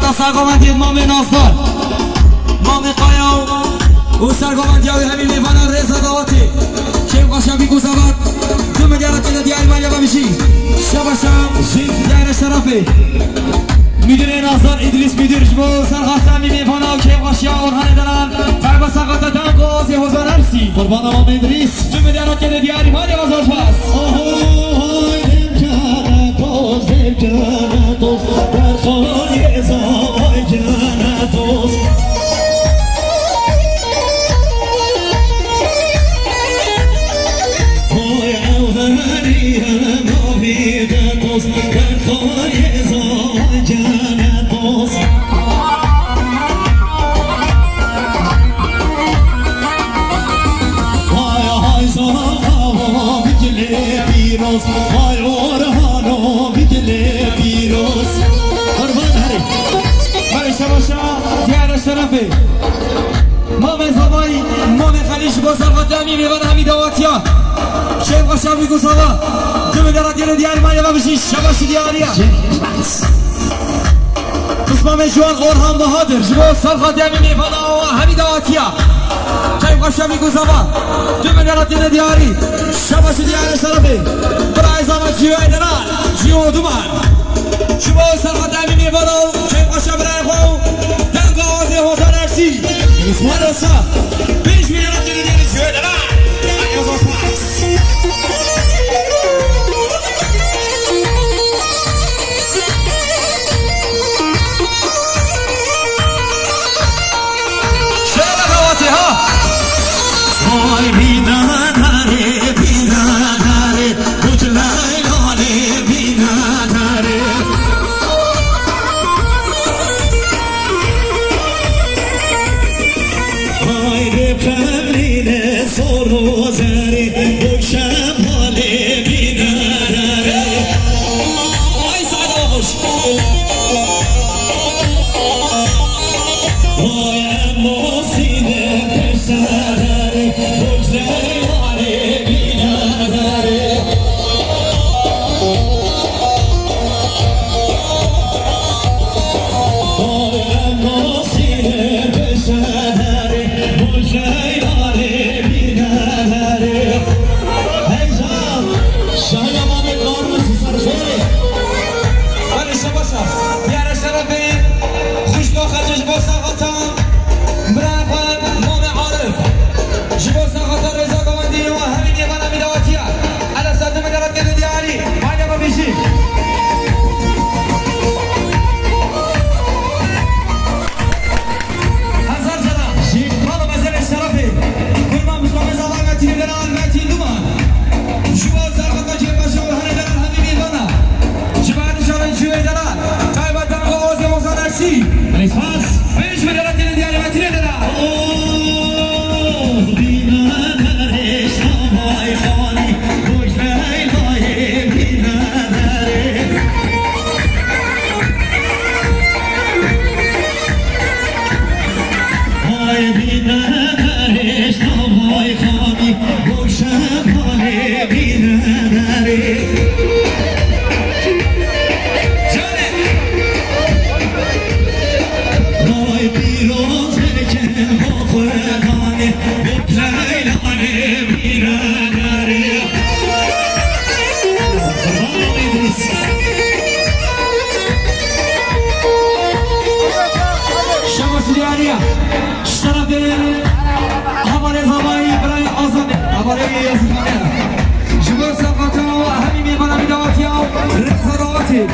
تا سرگامندی مام ناصر مام قایا و سرگامندی های همین میوان رضا دواتی شیم قاشمی گوزابت دو مدیارت که دیاری مالی بمیشی شباشم دیار شرفی میدونه ناصر ادریس میدیرش بو سرخاستمی میوان ها که قاشی ها اونهانه دلن قرب سقاط دنگ و آزی حضار هرسی قربان مام ادریس دو مدیارت که دیاری مالی بازار پس جانتوس در خانه زای جانتوس های اوهری نامی جانتوس در خانه زای جانتوس های زاوا بجلی بیروز های اورهانو بجلی بیروز قربان هری برای شباشا دیار شرفه مام زبایی مام خلیش بازر قدمی میوان همین دواتیا شیب قشم میگو سوا جمع درات یه دیار مایه و بشی شباشی دیاریا قسمام جوان قرحان بهادر جبو سر قدمی میوان همین دواتیا شیب قشم میگو سوا جمع درات یه دیاری شباشی دیار شرفه برای زمان جیوه دران جیو دومان شما سرقدمی میبادو شیب قشم برای خو دنگ آوازی حوزان ارسی اسمان رسا پیش میرد دیگه دیگه جیوه دران ایاز آسپاس شیب قواتی ها وای بیداناره بیداناره بجلای لاله بیداناره وای رپمرینه سورو زره بکشم حاله بیداناره وای سعدا خوش وای اما سینه پسره بجلای لاله بیداناره وای اما سینه پسره بجلای لاله بیداناره هیزم شاید امام کارمسی سرخوره ولی شباشم دیار شرفه خوشگاه خرجش با ساقاتم برافان مام عارف جبو ساقاتم رضا گوندی و همین یه منم میدواتیه علا ساده مدرد نده دیاری مالی با بیشی هزار جنم مالو مزل شرفه کلمان بسمام زبان متین دلال متین دومان جبو ساقاتم جیب باشه و هنه دلال همین میدوانا جبو هنشان جوه دلال تایبت دنگ و آزی موزان ارسی بلیس پاس پیش مدرد نده دیاری متین دلال بینادرش نامای خانی بجلی لایه بینادره های بینادرش نامای خانی بجلی لایه بینادره های بیروز بکن با خودانه بجلی لایه بینادره قربان ادریس شباش دیاریا شرف حوال زبایی برای آزاد حوال یزدانه جبو سقاطا و همین میبانم میدواتی ها رزا دواتی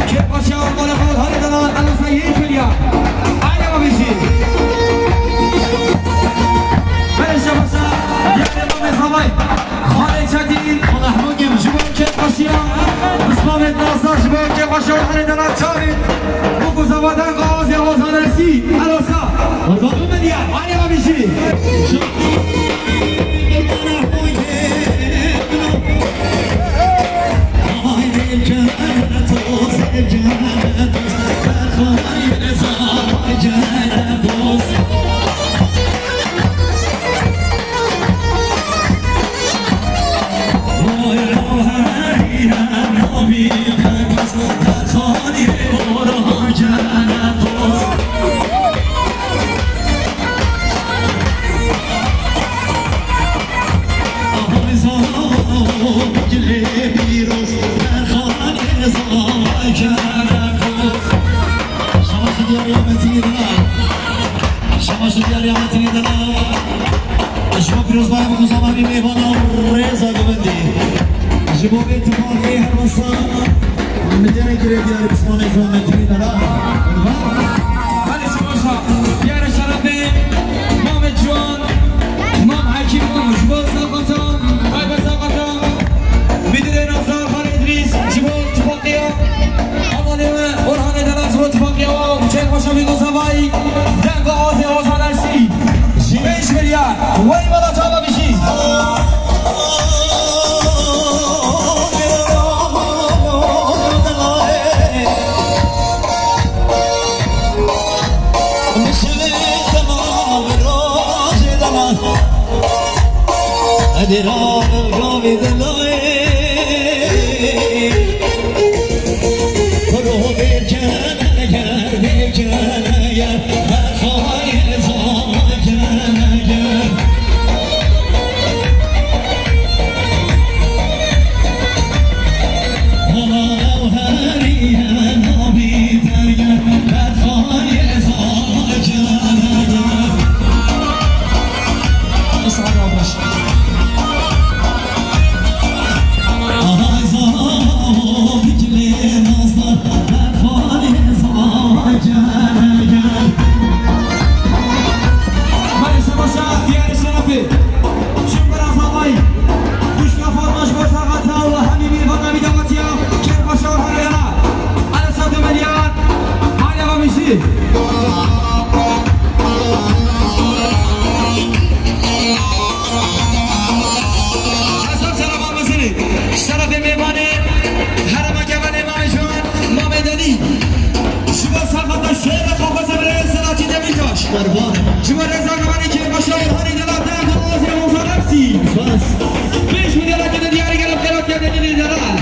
که باشه آرمان خود حال دلال الان سیهی کلیا آنیا با بیشی برای شباشا یعنی مام زبایی خاله چدین و نحمونگیم جبو که باشه اسمام ناصر جبو که باشه حال دلال چاوید بگو زبادن قاضی حوزان ارسی الاسا وضعو مدیان آنیا با بیشی Nobby, بيت مالي هالوصال مدينة قريب يا ربسمان يزون مدينة لا هذه سموشها ديار الشرفين مام الجوان مام حكيم جبال ساقطة هاي بساقطة بدرين أفضل خالد إدريس جبال اتفاقية أماني ورهاني دلال جبال اتفاقية وشيخ وشامي قصباي دنق آزي وصال أرسي 5 مليار وين بلا جابا بشي Adirab ravi dalay, karo berkan agar har zaman agar. Allah hariya nabi agar har zaman agar. اسعد أبرش شو الرزاق ماني كي مشاور هاني دلال دلال غازي وصل نفسي بس ليش من دلال كده دياري قلب دلال كده دلال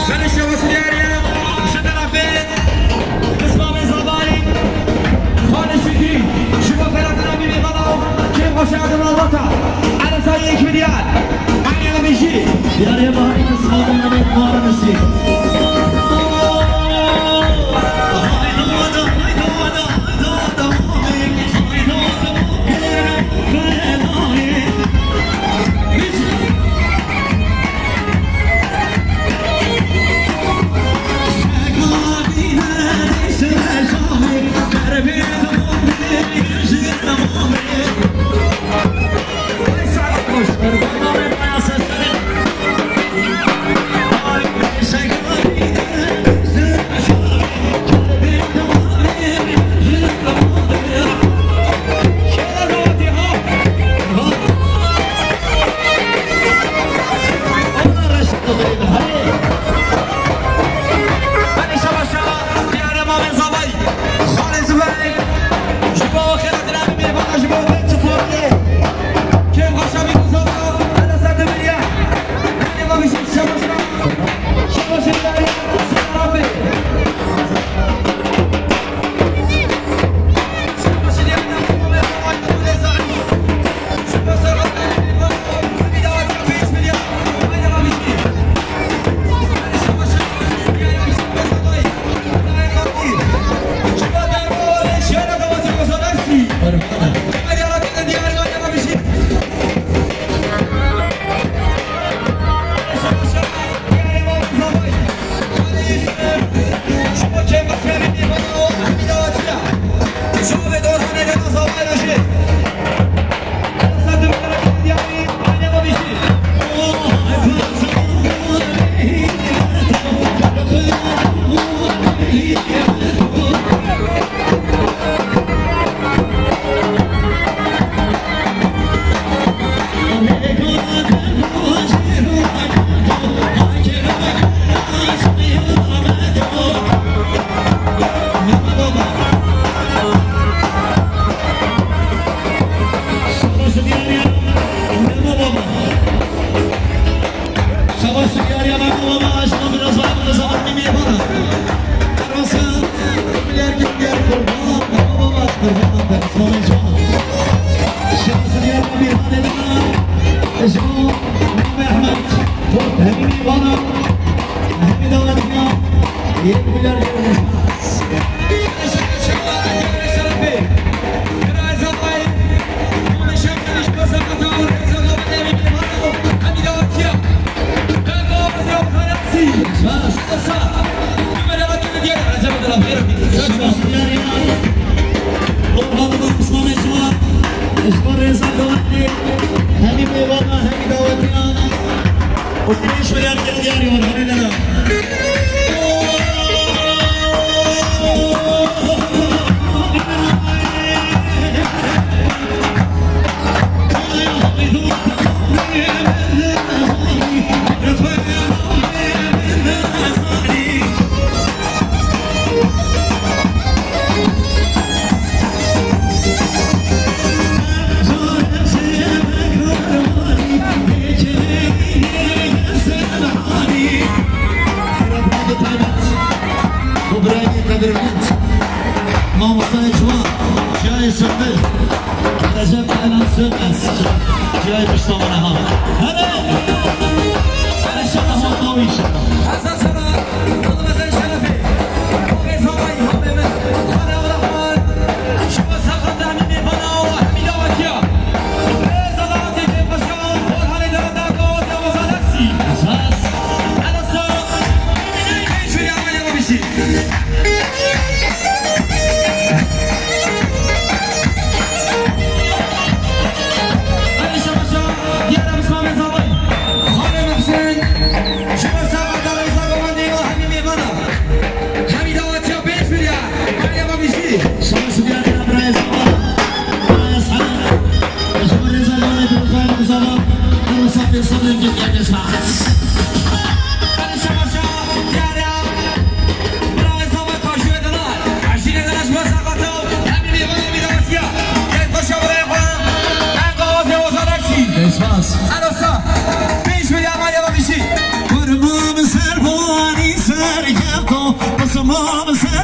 من الشمس دياري شدنا فين اسمع من زباين خان الشكري شوف فرقنا بيبي غلاو كيف مشاهد الوطن على سايق مليار معني انا بيجي يا ما هي اسمع من مارا نسي Yeah.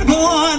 Mom,